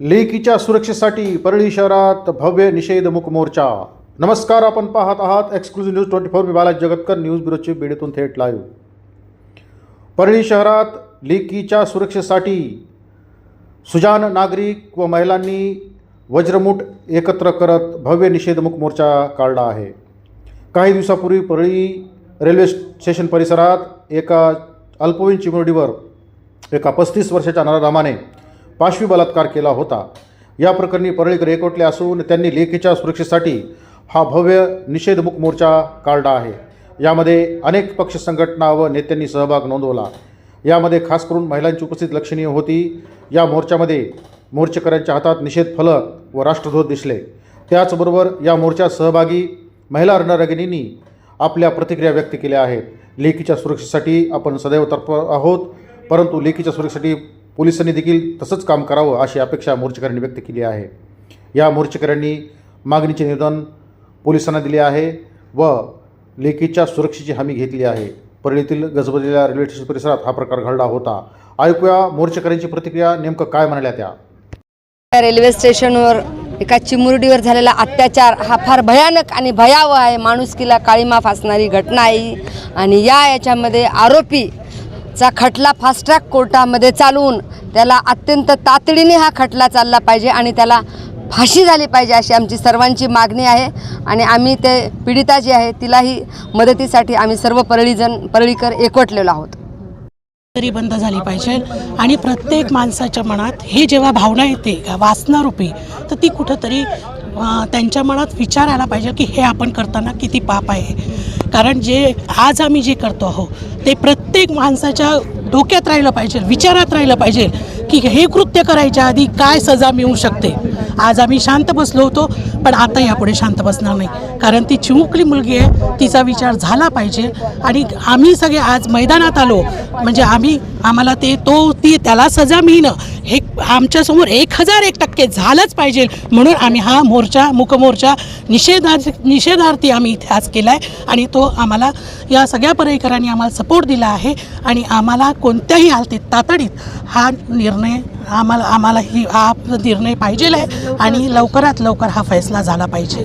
लेकीच्या सुरक्षेसाठी परळी शहरात भव्य निषेध मूक मोर्चा। नमस्कार, आपण पाहत आहात एक्सक्लुझिव्ह न्यूज 24। मी बालाजी जगतकर, न्यूज ब्युरोचे बीडीतून थेट लाईव्ह। परळी शहरात लेकीच्या सुरक्षेसाठी सुजाण नागरिक व महिलांनी वज्रमुठ एकत्र करत भव्य निषेध मूक मोर्चा काढला आहे। काही दिवसापूर्वी परळी रेल्वे स्टेशन परिसरात एका अल्पवयीन चिमुरडीवर एका 35 वर्षाच्या नराधमाने पाशवी बलात्कार केला होता। या प्रकरणी परळीकर एकवटले असून त्यांनी लेकीच्या सुरक्षेसाठी हा भव्य निषेध मूक मोर्चा काढला आहे। यामध्ये अनेक पक्ष संघटना व नेत्यांनी सहभाग नोंदवला। यामध्ये खास करून महिलांची उपस्थिती लक्षणीय होती। या मोर्चामध्ये मोर्चेकऱ्यांच्या हातात निषेध फलक व राष्ट्रध्वज दिसले। त्याचबरोबर या मोर्चात सहभागी महिला रणरागिणींनी आपल्या प्रतिक्रिया व्यक्त केल्या आहेत। लेकीच्या सुरक्षेसाठी आपण सदैव तत्पर आहोत, परंतु लेकीच्या सुरक्षेसाठी पोलिसांनी देखील तसंच काम करावं अशी अपेक्षा मोर्चेकऱ्यांनी व्यक्त केली आहे। या मोर्चेकऱ्यांनी मागणीचे निवेदन पोलिसांना दिले आहे व लेकीच्या सुरक्षेची हमी घेतली आहे। परळीतील गजबजलेल्या रेल्वे स्टेशन परिसरात हा प्रकार घडला होता। ऐकूया मोर्चेकऱ्यांची प्रतिक्रिया, नेमकं काय म्हणाल्या त्या। रेल्वे स्टेशनवर एका चिमुरडीवर झालेला अत्याचार हा फार भयानक आणि भयावह आहे। माणुसकीला काळीमा फासणारी घटना आहे आणि याच्यामध्ये आरोपीचा खटला फास्ट ट्रॅक कोर्टामध्ये चालवून त्याला अत्यंत तातडीने हा खटला चालला पाहिजे आणि त्याला फाशी झाली पाहिजे अशी आमची सर्वांची मागणी आहे। आणि आम्ही ते पीडिता जी आहे तिलाही मदतीसाठी आम्ही सर्व परळीकर एकवटलेलो आहोत। तरी बंद झाली पाहिजे आणि प्रत्येक माणसाच्या मनात हे जेव्हा भावना येते वासनारूपी, तर ती कुठंतरी त्यांच्या मनात विचार आला पाहिजे की हे आपण करताना किती पाप आहे। कारण जे आज आम्ही जे करतो आहोत ते प्रत्येक माणसाच्या डोक्यात राहिलं पाहिजे, विचारात राहिलं पाहिजे की हे कृत्य करायच्या आधी काय सजा मिळू शकते। आज आम्ही शांत बसलो होतो, पण आता यापुढे शांत बसणार नाही, कारण ती चिमुकली मुलगी आहे, तिचा विचार झाला पाहिजे। आणि आम्ही सगळे आज मैदानात आलो म्हणजे आम्हाला त्याला सजा मिळणं हे आमच्यासमोर 1001% झालंच पाहिजे। म्हणून आम्ही हा मोर्चा मूकमोर्चा निषेधार्थी आम्ही इथे आज केला आहे आणि तो आम्हाला या सगळ्या परळीकरांनी आम्हाला सपोर्ट दिला आहे आणि आम्हाला कोणत्याही हालतीत तातडीत हा निर्णय आम्हाला हा निर्णय पाहिजे आहे आणि लवकरात लवकर हा फैसला झाला पाहिजे।